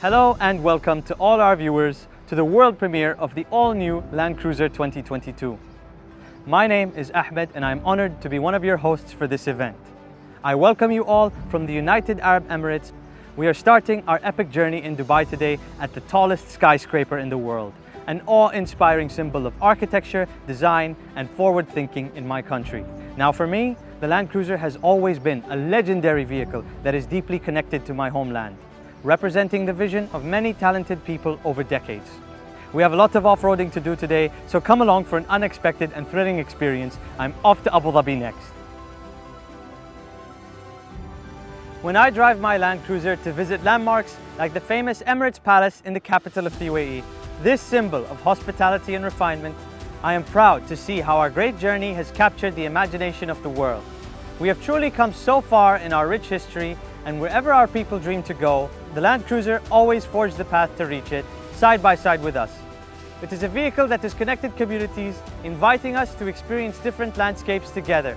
Hello and welcome to all our viewers to the world premiere of the all-new Land Cruiser 2022. My name is Ahmed and I'm honored to be one of your hosts for this event. I welcome you all from the United Arab Emirates. We are starting our epic journey in Dubai today at the tallest skyscraper in the world, an awe-inspiring symbol of architecture, design and forward thinking in my country. Now for me, the Land Cruiser has always been a legendary vehicle that is deeply connected to my homeland, representing the vision of many talented people over decades. We have a lot of off-roading to do today, so come along for an unexpected and thrilling experience. I'm off to Abu Dhabi next. When I drive my Land Cruiser to visit landmarks like the famous Emirates Palace in the capital of the UAE, this symbol of hospitality and refinement, I am proud to see how our great journey has captured the imagination of the world. We have truly come so far in our rich history, and wherever our people dream to go, the Land Cruiser always forged the path to reach it, side by side with us. It is a vehicle that has connected communities, inviting us to experience different landscapes together.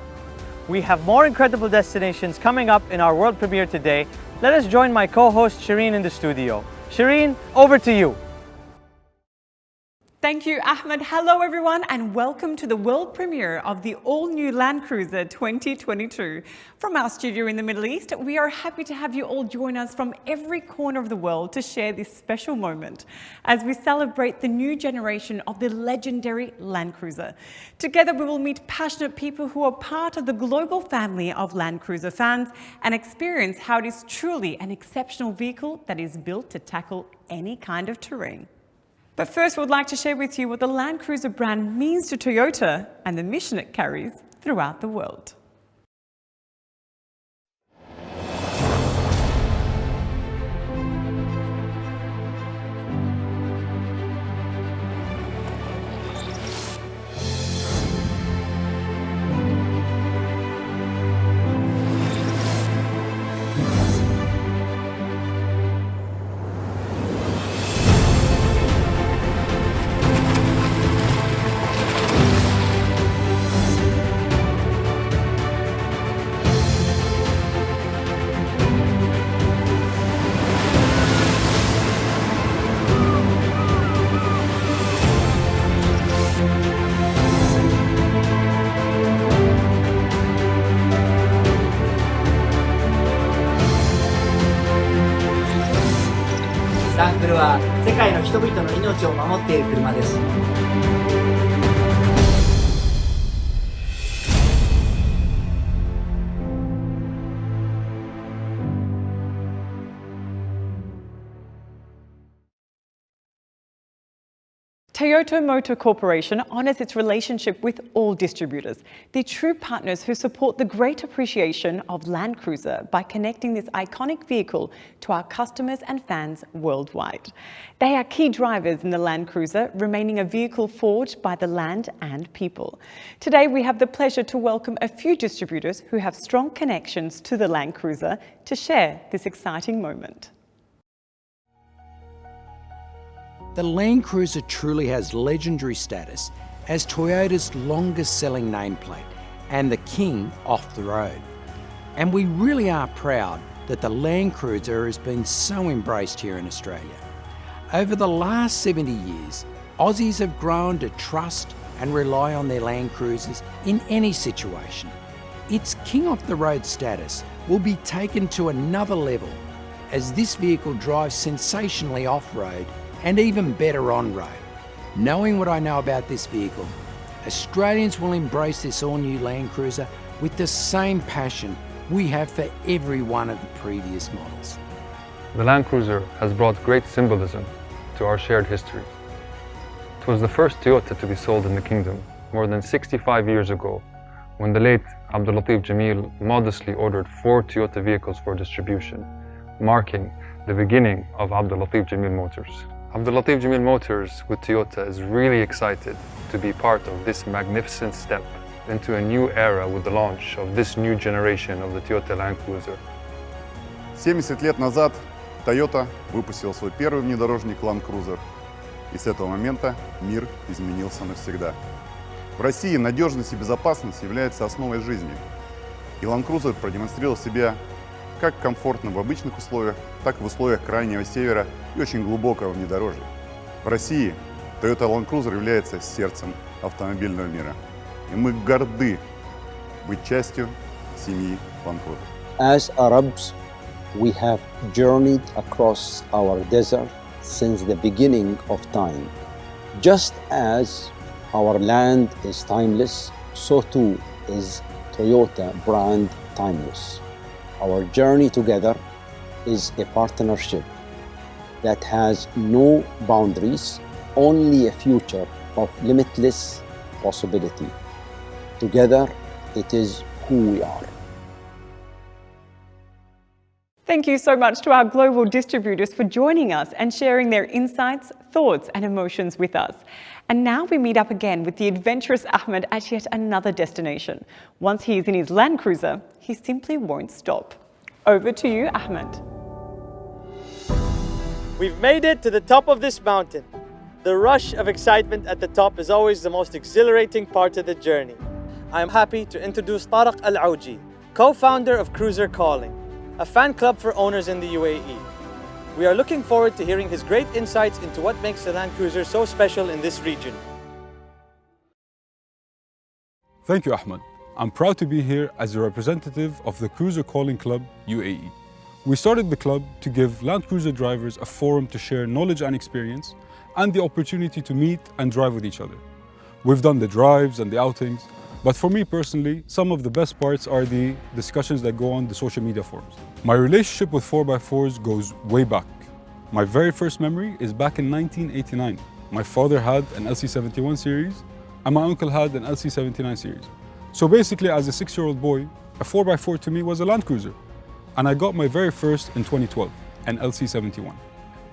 We have more incredible destinations coming up in our world premiere today. Let us join my co-host Shireen in the studio. Shireen, over to you. Thank you, Ahmed. Hello, everyone, and welcome to the world premiere of the all-new Land Cruiser 2022. From our studio in the Middle East, we are happy to have you all join us from every corner of the world to share this special moment as we celebrate the new generation of the legendary Land Cruiser. Together, we will meet passionate people who are part of the global family of Land Cruiser fans and experience how it is truly an exceptional vehicle that is built to tackle any kind of terrain. But first, we would like to share with you what the Land Cruiser brand means to Toyota and the mission it carries throughout the world.ランクルは世界の人々の命を守っている車です。Toyota Motor Corporation honors its relationship with all distributors, the true partners who support the great appreciation of Land Cruiser by connecting this iconic vehicle to our customers and fans worldwide. They are key drivers in the Land Cruiser, remaining a vehicle forged by the land and people. Today, we have the pleasure to welcome a few distributors who have strong connections to the Land Cruiser to share this exciting moment. The Land Cruiser truly has legendary status as Toyota's longest-selling nameplate and the king off the road. And we really are proud that the Land Cruiser has been so embraced here in Australia. Over the last 70 years, Aussies have grown to trust and rely on their Land Cruisers in any situation. Its king off the road status will be taken to another level as this vehicle drives sensationally off-road and even better on-road. Knowing what I know about this vehicle, Australians will embrace this all-new Land Cruiser with the same passion we have for every one of the previous models. The Land Cruiser has brought great symbolism to our shared history. It was the first Toyota to be sold in the kingdom more than 65 years ago, when the late Abdulatif Jamil modestly ordered 4 Toyota vehicles for distribution, marking the beginning of Abdulatif Jamil Motors. Abdulatif Jamil Motors with Toyota is really excited to be part of this magnificent step into a new era with the launch of this new generation of the Toyota Land Cruiser. 70 лет назад Toyota выпустил свой первый внедорожник Land Cruiser, и с этого момента мир изменился навсегда. В России надежность и безопасность являются основой жизни, и Land Cruiser продемонстрировал себя как комфортно в обычных условиях, так и в условиях крайнего севера и очень глубокого внедорожья. В России Toyota Land Cruiser является сердцем автомобильного мира. И мы горды быть частью семьи Land Cruiser. As Arabs, we have journeyed across our desert since the beginning of time. Just as our land is timeless, so too is Toyota brand timeless. Our journey together is a partnership that has no boundaries, only a future of limitless possibility. Together, it is who we are. Thank you so much to our global distributors for joining us and sharing their insights, thoughts and emotions with us. And now we meet up again with the adventurous Ahmed at yet another destination. Once he is in his Land Cruiser, he simply won't stop. Over to you, Ahmed. We've made it to the top of this mountain. The rush of excitement at the top is always the most exhilarating part of the journey. I am happy to introduce Tariq Al-Auji, co-founder of Cruiser Calling, a fan club for owners in the UAE. We are looking forward to hearing his great insights into what makes the Land Cruiser so special in this region. Thank you, Ahmed. I'm proud to be here as a representative of the Cruiser Calling Club UAE. We started the club to give Land Cruiser drivers a forum to share knowledge and experience and the opportunity to meet and drive with each other. We've done the drives and the outings, but for me personally, some of the best parts are the discussions that go on the social media forums. My relationship with 4x4s goes way back. My very first memory is back in 1989. My father had an LC71 series and my uncle had an LC79 series. So basically, as a 6-year-old boy, a 4x4 to me was a Land Cruiser. And I got my very first in 2012, an LC71.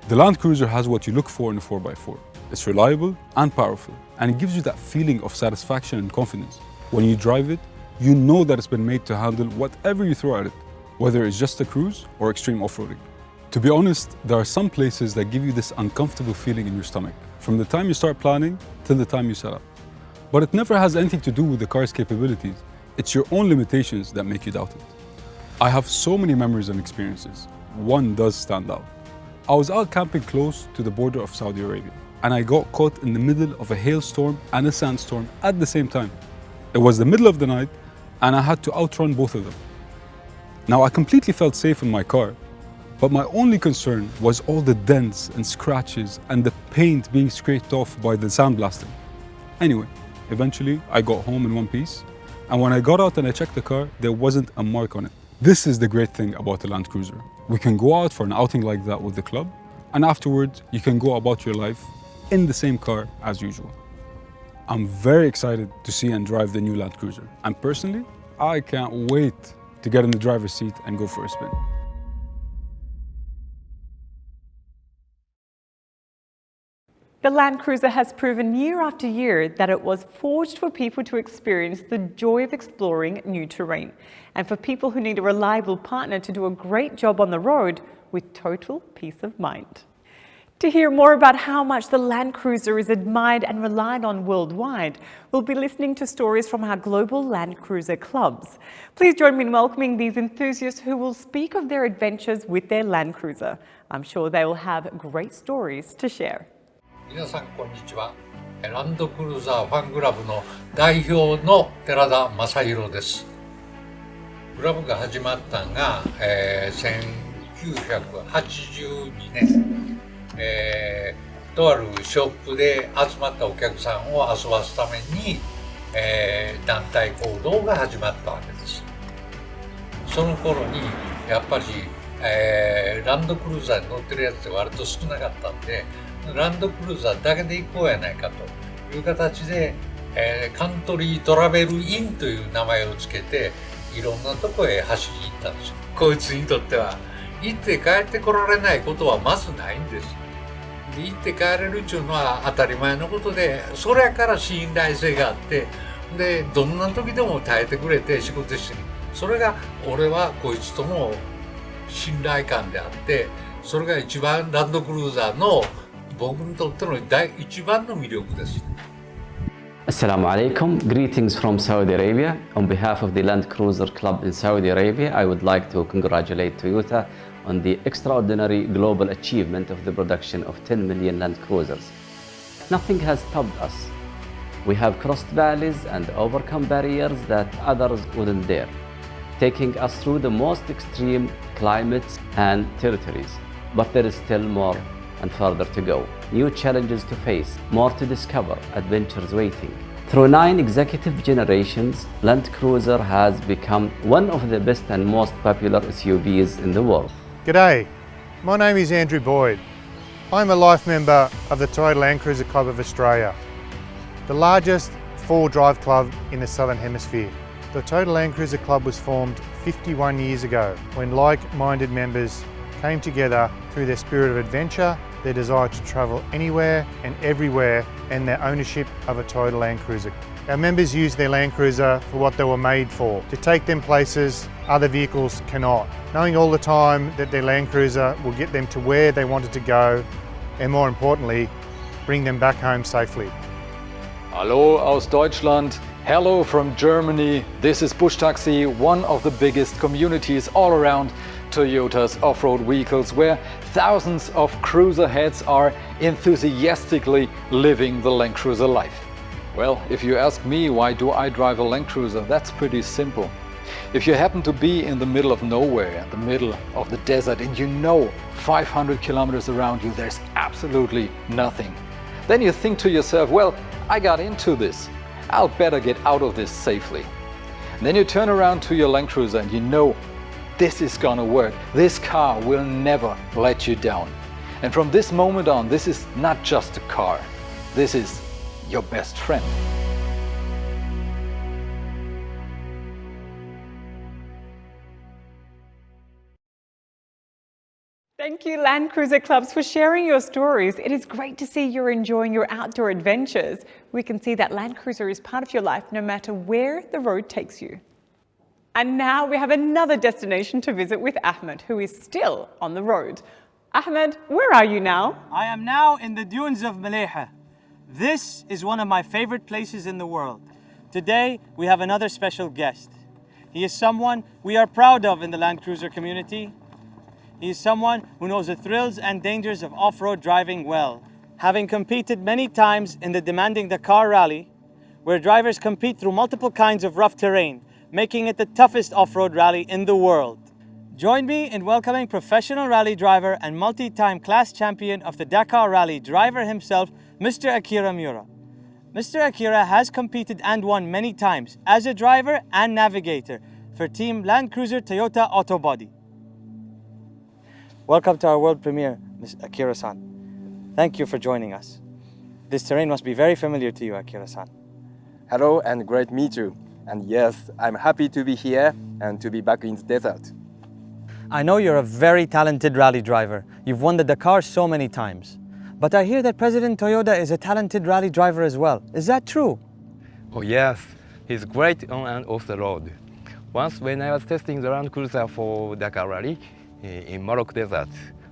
The Land Cruiser has what you look for in a 4x4. It's reliable and powerful, and it gives you that feeling of satisfaction and confidence. When you drive it, you know that it's been made to handle whatever you throw at it, whether it's just a cruise or extreme off-roading. To be honest, there are some places that give you this uncomfortable feeling in your stomach, from the time you start planning till the time you set up. But it never has anything to do with the car's capabilities. It's your own limitations that make you doubt it. I have so many memories and experiences. One does stand out. I was out camping close to the border of Saudi Arabia, and I got caught in the middle of a hailstorm and a sandstorm at the same time. It was the middle of the night, and I had to outrun both of them. Now, I completely felt safe in my car, but my only concern was all the dents and scratches and the paint being scraped off by the sandblasting. Anyway, eventually I got home in one piece, and when I got out and I checked the car, there wasn't a mark on it. This is the great thing about the Land Cruiser. We can go out for an outing like that with the club, and afterwards you can go about your life in the same car as usual. I'm very excited to see and drive the new Land Cruiser, and personally, I can't wait to get in the driver's seat and go for a spin. The Land Cruiser has proven year after year that it was forged for people to experience the joy of exploring new terrain, and for people who need a reliable partner to do a great job on the road with total peace of mind. To hear more about how much the Land Cruiser is admired and relied on worldwide, we'll be listening to stories from our global Land Cruiser clubs. Please join me in welcoming these enthusiasts who will speak of their adventures with their Land Cruiser. I'm sure they will have great stories to share. 皆さんこんにちは。ランドクルーザーファンクラブの代表の寺田正宏です。クラブが始まったのが、1982年、とあるショップで集まったお客さんを遊ばすために、団体行動が始まったわけです。その頃にやっぱり、ランドクルーザーに乗ってるやつって割と少なかったんで、ランドクルーザーだけで行こうやないかという形で、カントリートラベルインという名前をつけていろんなとこへ走りに行ったんですよ。こいつにとっては行って帰ってこられないことはまずないんです。で行って帰れるっていうのは当たり前のことで、それから信頼性があって、でどんな時でも耐えてくれて仕事してる。それが俺はこいつとの信頼感であって、それが一番ランドクルーザーの僕にとっての一番の魅力です。Assalamu alaikum, greetings from Saudi Arabia. On behalf of the Land Cruiser Club in Saudi Arabia, I would like to congratulate Toyota on the extraordinary global achievement of the production of 10 million Land Cruisers. Nothing has stopped us. We have crossed valleys and overcome barriers that others wouldn't dare, taking us through the most extreme climates and territories. But there is still more and further to go. New challenges to face, more to discover, adventures waiting. Through 9 executive generations, Land Cruiser has become one of the best and most popular SUVs in the world. G'day, my name is Andrew Boyd. I'm a life member of the Toyota Land Cruiser Club of Australia, the largest four-wheel drive club in the Southern Hemisphere. The Toyota Land Cruiser Club was formed 51 years ago when like-minded members came together through their spirit of adventure, their desire to travel anywhere and everywhere, and their ownership of a Toyota Land Cruiser. Our members use their Land Cruiser for what they were made for, to take them places other vehicles cannot, knowing all the time that their Land Cruiser will get them to where they wanted to go, and more importantly, bring them back home safely. Hallo aus Deutschland. Hello from Germany. This is Bush Taxi, one of the biggest communities all around Toyota's off-road vehicles, where thousands of cruiser heads are enthusiastically living the Land Cruiser life. Well, if you ask me why do I drive a Land Cruiser, that's pretty simple. If you happen to be in the middle of nowhere, in the middle of the desert, and you know 500 kilometers around you there's absolutely nothing, then you think to yourself, well, I got into this, I'll better get out of this safely. And then you turn around to your Land Cruiser and you know this is gonna work. This car will never let you down. And from this moment on, this is not just a car. This is your best friend. Thank you, Land Cruiser Clubs, for sharing your stories. It is great to see you're enjoying your outdoor adventures. We can see that Land Cruiser is part of your life no matter where the road takes you. And now we have another destination to visit with Ahmed, who is still on the road. Ahmed, where are you now? I am now in the dunes of Malayha. This is one of my favorite places in the world. Today, we have another special guest. He is someone we are proud of in the Land Cruiser community. He is someone who knows the thrills and dangers of off-road driving well, having competed many times in the demanding Dakar Rally, where drivers compete through multiple kinds of rough terrain, making it the toughest off-road rally in the world. Join me in welcoming professional rally driver and multi-time class champion of the Dakar Rally driver himself, Mr. Akira Miura. Mr. Akira has competed and won many times as a driver and navigator for Team Land Cruiser Toyota Autobody. Welcome to our world premiere, Ms. Akira-san. Thank you for joining us. This terrain must be very familiar to you, Akira-san. Hello and great to meet you. And yes, I'm happy to be here and to be back in the desert. I know you're a very talented rally driver. You've won the Dakar so many times. But I hear that President Toyota is a talented rally driver as well. Is that true? Oh yes, he's great on and off the road. Once when I was testing the Land Cruiser for Dakar Rally in Morocco Desert,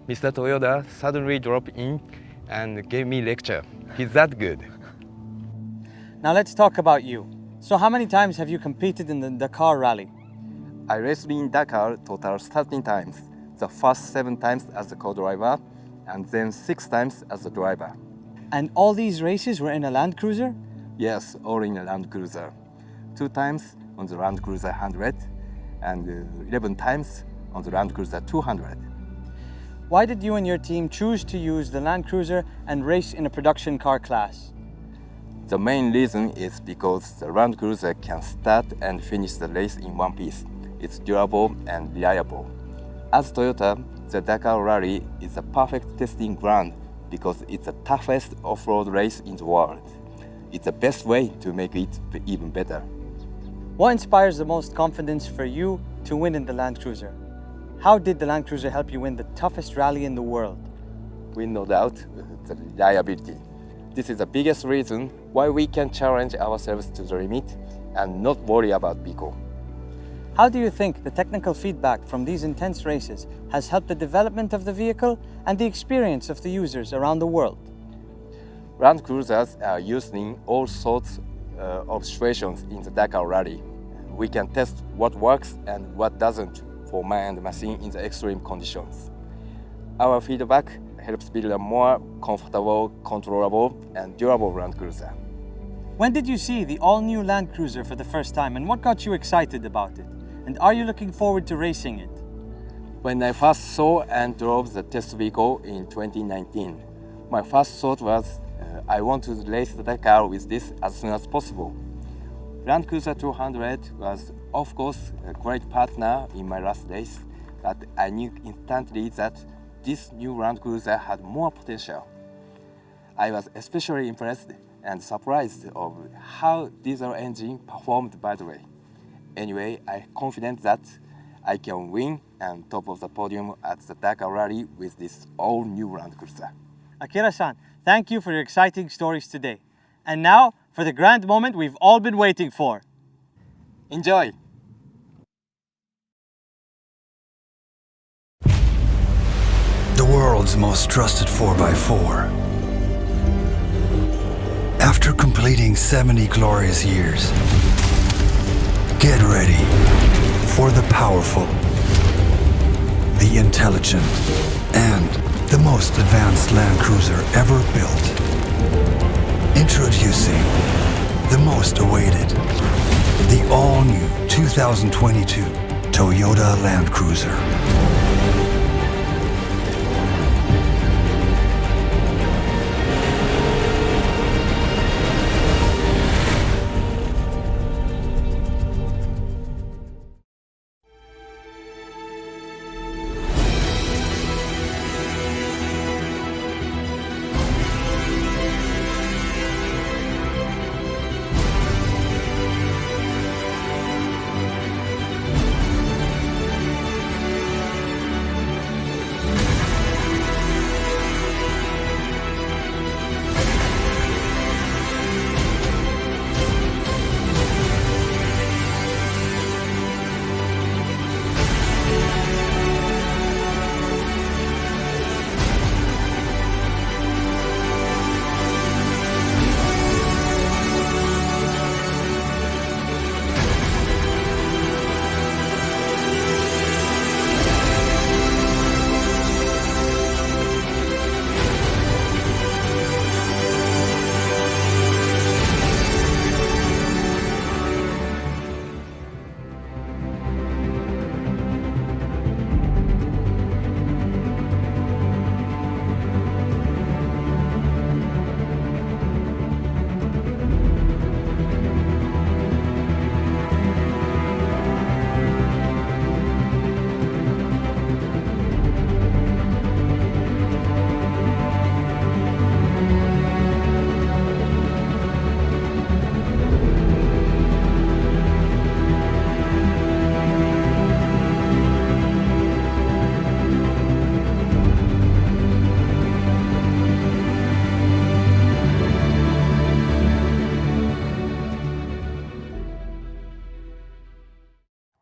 Mr. Toyota suddenly dropped in and gave me a lecture. He's that good. Now let's talk about you. So how many times have you competed in the Dakar Rally? I raced in Dakar total 13 times. The first 7 times as the co-driver and then 6 times as the driver. And all these races were in a Land Cruiser? Yes, all in a Land Cruiser. 2 times on the Land Cruiser 100 and 11 times on the Land Cruiser 200. Why did you and your team choose to use the Land Cruiser and race in a production car class? The main reason is because the Land Cruiser can start and finish the race in one piece. It's durable and reliable. As Toyota, the Dakar Rally is a perfect testing ground because it's the toughest off-road race in the world. It's the best way to make it even better. What inspires the most confidence for you to win in the Land Cruiser? How did the Land Cruiser help you win the toughest rally in the world? With no doubt, the reliability. This is the biggest reason why we can challenge ourselves to the limit and not worry about people. How do you think the technical feedback from these intense races has helped the development of the vehicle and the experience of the users around the world? Land Cruisers are used in all sorts of situations in the Dakar Rally. We can test what works and what doesn't for man and machine in the extreme conditions. Our feedback helps build a more comfortable, controllable, and durable Land Cruiser. When did you see the all-new Land Cruiser for the first time, and what got you excited about it? And are you looking forward to racing it? When I first saw and drove the test vehicle in 2019, my first thought was I want to race the Dakar with this as soon as possible. Land Cruiser 200 was, of course, a great partner in my last race, but I knew instantly that this new Land Cruiser had more potential. I was especially impressed and surprised of how diesel engine performed by the way. Anyway, I'm confident that I can win and top of the podium at the Dakar Rally with this all-new Land Cruiser. Akira-san, thank you for your exciting stories today. And now, for the grand moment we've all been waiting for. Enjoy! The world's most trusted 4x4. After completing 70 glorious years, get ready for the powerful, the intelligent, and the most advanced Land Cruiser ever built. Introducing the most awaited, the all-new 2022 Toyota Land Cruiser.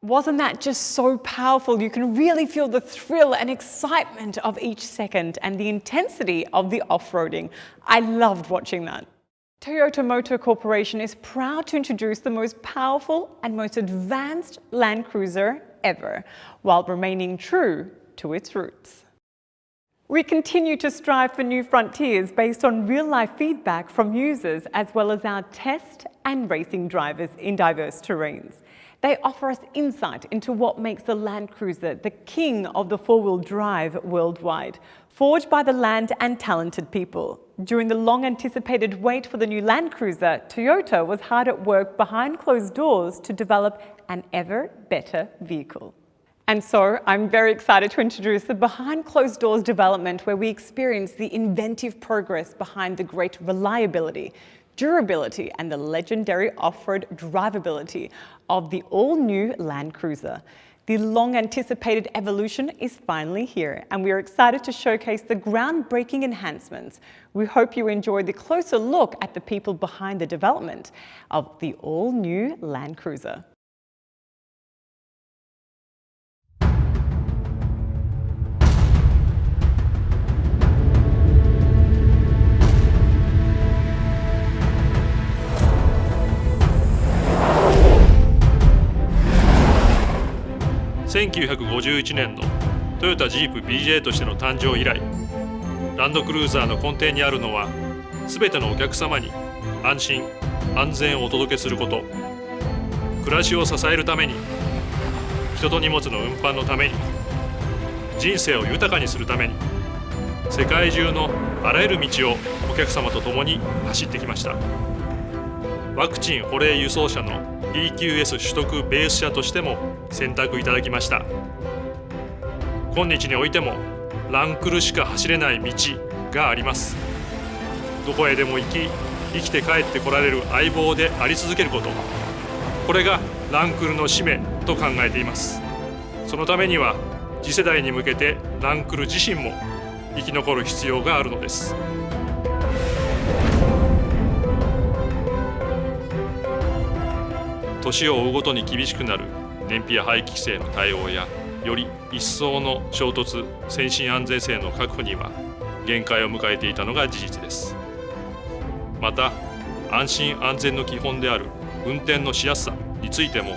Wasn't that just so powerful? You can really feel the thrill and excitement of each second and the intensity of the off-roading. I loved watching that. Toyota Motor Corporation is proud to introduce the most powerful and most advanced Land Cruiser ever, while remaining true to its roots. We continue to strive for new frontiers based on real-life feedback from users, as well as our test and racing drivers in diverse terrains. They offer us insight into what makes the Land Cruiser the king of the four-wheel drive worldwide, forged by the land and talented people. During the long-anticipated wait for the new Land Cruiser, Toyota was hard at work behind closed doors to develop an ever better vehicle. And so I'm very excited to introduce the behind closed doors development, where we experience the inventive progress behind the great reliability, durability, and the legendary off-road drivability of the all-new Land Cruiser. The long-anticipated evolution is finally here, and we are excited to showcase the groundbreaking enhancements. We hope you enjoyed the closer look at the people behind the development of the all-new Land Cruiser. 1951年のトヨタジープ BJ としての誕生以来、ランドクルーザーの根底にあるのは、すべてのお客様に安心安全をお届けすること、暮らしを支えるために、人と荷物の運搬のために、人生を豊かにするために、世界中のあらゆる道をお客様と共に走ってきました。ワクチン保冷輸送車の PQS 取得ベース車としても選択いただきました。今日においてもランクルしか走れない道があります。どこへでも行き、生きて帰ってこられる相棒であり続けること、これがランクルの使命と考えています。そのためには次世代に向けてランクル自身も生き残る必要があるのです。年を追うごとに厳しくなる燃費や排気規制の対応や、より一層の衝突・先進安全性の確保には限界を迎えていたのが事実です。また、安心安全の基本である運転のしやすさについても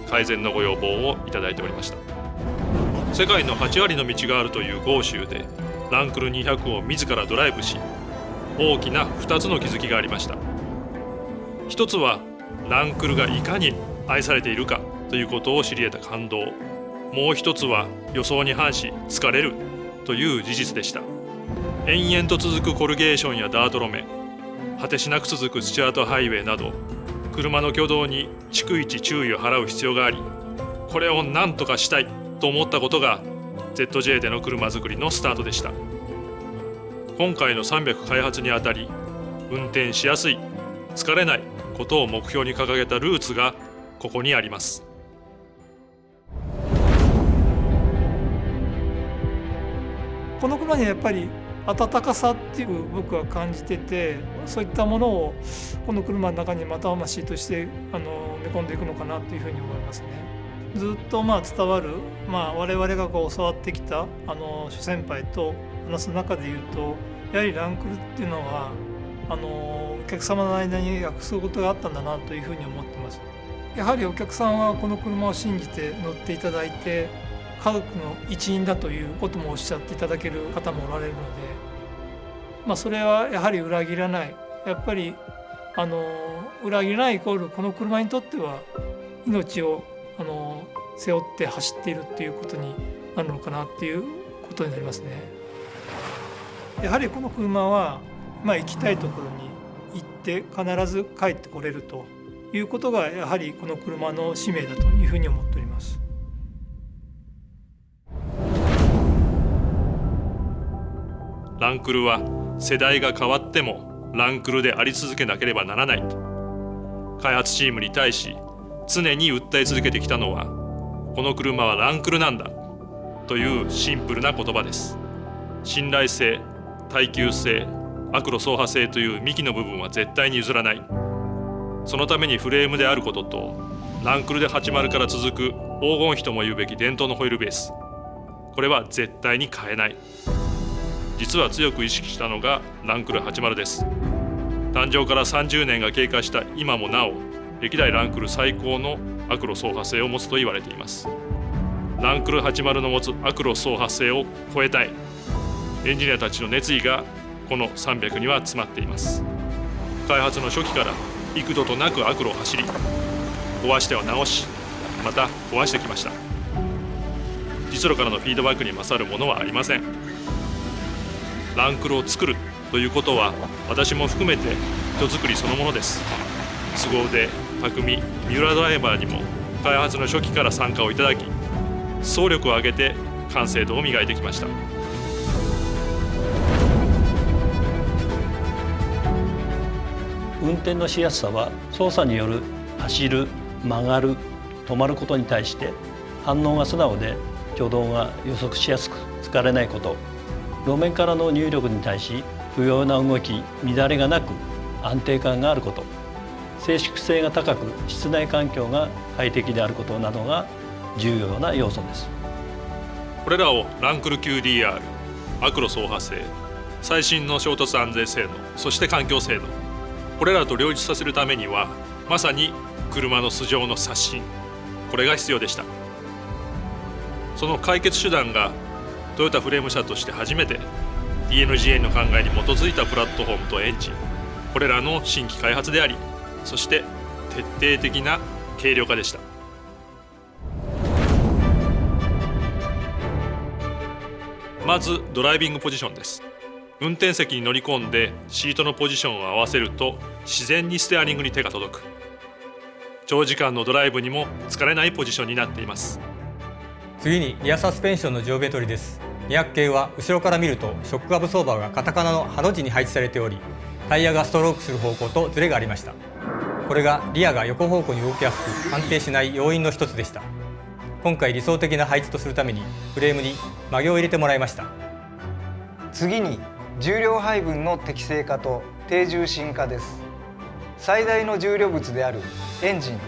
改善のご要望をいただいておりました。世界の8割の道があるという豪州でランクル200を自らドライブし、大きな2つの気づきがありました。一つはランクルがいかに愛されているかということを知り得た感動、もう一つは予想に反し疲れるという事実でした。延々と続くコルゲーションやダート路面、果てしなく続くスチュアートハイウェイなど、車の挙動に逐一注意を払う必要があり、これを何とかしたいと思ったことが ZJ での車作りのスタートでした。今回の300開発にあたり、運転しやすい、疲れないことを目標に掲げたルーツがここにあります。この車にはやっぱり温かさっていう僕は感じてて、そういったものをこの車の中にまた魂として埋め込んでいくのかなというふうに思いますね。ずっと伝わる、我々が教わってきた諸先輩と話す中でいうと、やはりランクルっていうのはお客様の間に約束事があったんだなというふうに思ってます。やはりお客さんはこの車を信じて乗っていただいて、家族の一員だということもおっしゃっていただける方もおられるので、それはやはり裏切らない、やっぱり裏切らないイコールこの車にとっては命を背負って走っているっていうことになるのかなっていうことになりますね。やはりこの車は行きたいところに行って必ず帰ってこれるということがやはりこの車の使命だというふうに思っております。ランクルは世代が変わってもランクルであり続けなければならないと開発チームに対し常に訴え続けてきたのは、この車はランクルなんだというシンプルな言葉です。信頼性、耐久性、悪路走破性という幹の部分は絶対に譲らない。そのためにフレームであることと、ランクルで80から続く黄金比とも言うべき伝統のホイールベース、これは絶対に変えない。実は強く意識したのがランクル80です。誕生から30年が経過した今もなお、歴代ランクル最高の悪路走破性を持つと言われています。ランクル80の持つ悪路走破性を超えたい、エンジニアたちの熱意がこの300には詰まっています。開発の初期から幾度となく悪路を走り、壊しては直し、また壊してきました。実路からのフィードバックに勝るものはありません。ランクルを作るということは、私も含めて人作りそのものです。凄腕、匠、三浦ドライバーにも開発の初期から参加をいただき、総力を挙げて完成度を磨いてきました。運転のしやすさは、操作による走る、曲がる、止まることに対して反応が素直で挙動が予測しやすく疲れないこと、路面からの入力に対し不要な動き、乱れがなく安定感があること、静粛性が高く室内環境が快適であることなどが重要な要素です。これらをランクル QDR、悪路走破性、最新の衝突安全性能、そして環境性能、これらと両立させるためには、まさに車の素性の刷新、これが必要でした。その解決手段がトヨタフレーム社として初めて DMGA の考えに基づいたプラットフォームとエンジン、これらの新規開発であり、そして徹底的な軽量化でした。まずドライビングポジションです。運転席に乗り込んでシートのポジションを合わせると自然にステアリングに手が届く。長時間のドライブにも疲れないポジションになっています。次にリアサスペンションの上下取りです。200系は後ろから見るとショックアブソーバーがカタカナのハの字に配置されており、タイヤがストロークする方向とズレがありました。これがリアが横方向に動きやすく安定しない要因の一つでした。今回理想的な配置とするためにフレームに曲げを入れてもらいました。次に重量配分の適正化と低重心化です。最大の重量物であるエンジン、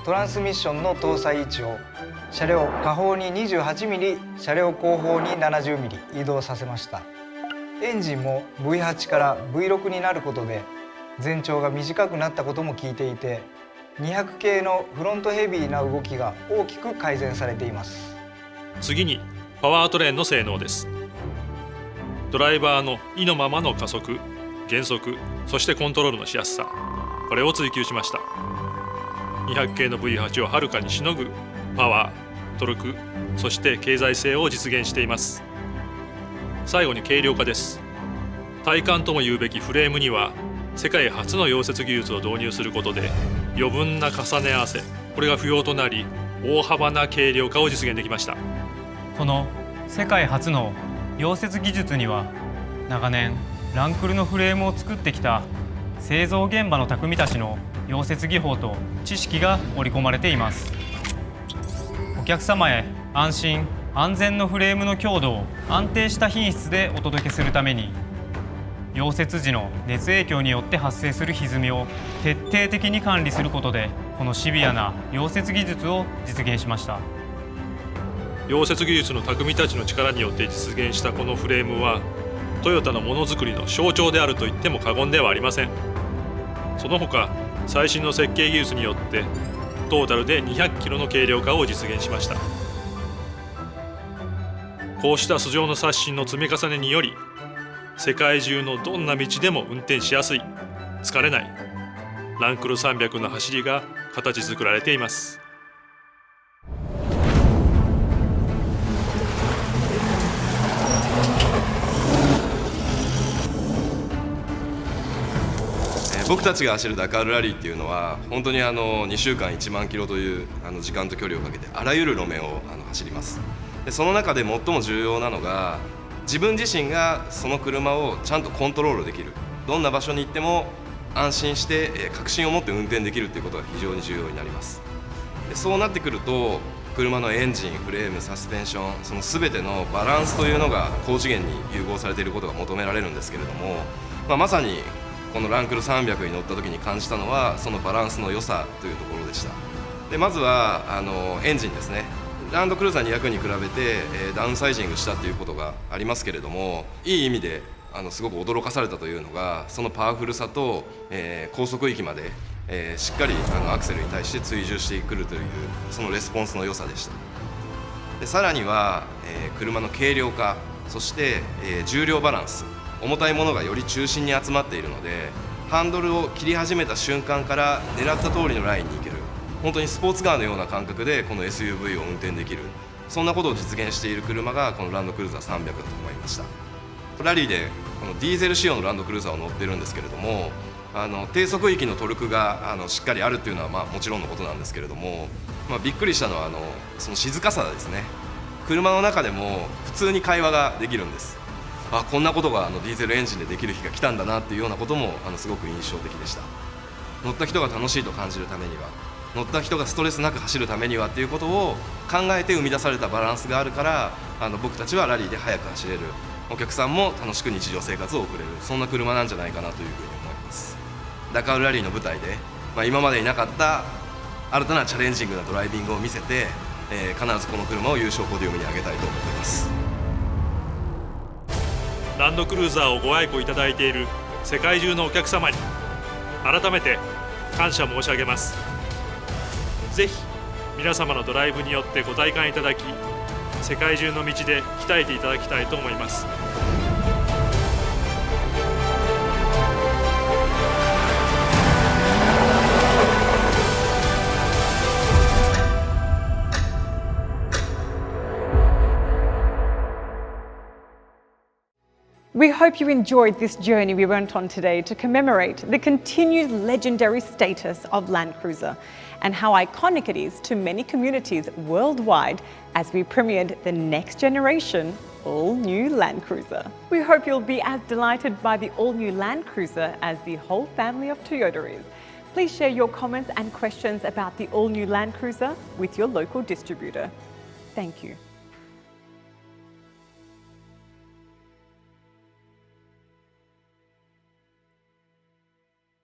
トランスミッションの搭載位置を車両下方に 28mm、車両後方に 70mm 移動させました。エンジンも V8 から V6 になることで全長が短くなったことも聞いていて、200系のフロントヘビーな動きが大きく改善されています。次にパワートレーンの性能です。ドライバーの意のままの加速、減速、そしてコントロールのしやすさ、これを追求しました。200系の V8 をはるかにしのぐパワー、トルク、そして経済性を実現しています。最後に軽量化です。体感とも言うべきフレームには世界初の溶接技術を導入することで余分な重ね合わせ、これが不要となり大幅な軽量化を実現できました。この世界初の溶接技術には長年ランクルのフレームを作ってきた製造現場の匠たちの溶接技法と知識が織り込まれています。お客様へ安心安全のフレームの強度を安定した品質でお届けするために、溶接時の熱影響によって発生する歪みを徹底的に管理することで、このシビアな溶接技術を実現しました。溶接技術の匠たちの力によって実現したこのフレームはトヨタのものづくりの象徴であると言っても過言ではありません。その他最新の設計技術によってトータルで200キロの軽量化を実現しました。こうした素性の刷新の積み重ねにより、世界中のどんな道でも運転しやすい、疲れないランクル300の走りが形作られています。僕たちが走るダカールラリーっていうのは本当に2週間1万キロという時間と距離をかけてあらゆる路面を走ります。でその中で最も重要なのが自分自身がその車をちゃんとコントロールできる、どんな場所に行っても安心して確信を持って運転できるということが非常に重要になります。でそうなってくると車のエンジン、フレーム、サスペンション、その全てのバランスというのが高次元に融合されていることが求められるんですけれども、まさにこのランクル300に乗った時に感じたのはそのバランスの良さというところでした。でまずはエンジンですね。ランドクルーザー200に比べてダウンサイジングしたということがありますけれども、いい意味ですごく驚かされたというのがそのパワフルさと高速域までしっかりアクセルに対して追従してくるというそのレスポンスの良さでした。でさらには車の軽量化、そして重量バランス、重たいものがより中心に集まっているのでハンドルを切り始めた瞬間から狙った通りのラインに行ける、本当にスポーツカーのような感覚でこの SUV を運転できる、そんなことを実現している車がこのランドクルーザー300だと思いました。ラリーでこのディーゼル仕様のランドクルーザーを乗ってるんですけれども、低速域のトルクがしっかりあるっていうのはもちろんのことなんですけれども、びっくりしたのはその静かさですね。車の中でも普通に会話ができるんです。こんなことがディーゼルエンジンでできる日が来たんだなっていうようなこともすごく印象的でした。乗った人が楽しいと感じるためには、乗った人がストレスなく走るためにはっていうことを考えて生み出されたバランスがあるから僕たちはラリーで速く走れる、お客さんも楽しく日常生活を送れる、そんな車なんじゃないかなというふうに思います。ダカールラリーの舞台で、今までになかった新たなチャレンジングなドライビングを見せて、必ずこの車を優勝ポディウムに上げたいと思っています。ランドクルーザーをご愛顧いただいている世界中のお客様に改めて感謝申し上げます。ぜひ皆様のドライブによってご体感いただき、世界中の道で鍛えていただきたいと思います。We hope you enjoyed this journey we went on today to commemorate the continued legendary status of Land Cruiser and how iconic it is to many communities worldwide as we premiered the next generation all-new Land Cruiser. We hope you'll be as delighted by the all-new Land Cruiser as the whole family of Toyota is. Please share your comments and questions about the all-new Land Cruiser with your local distributor. Thank you.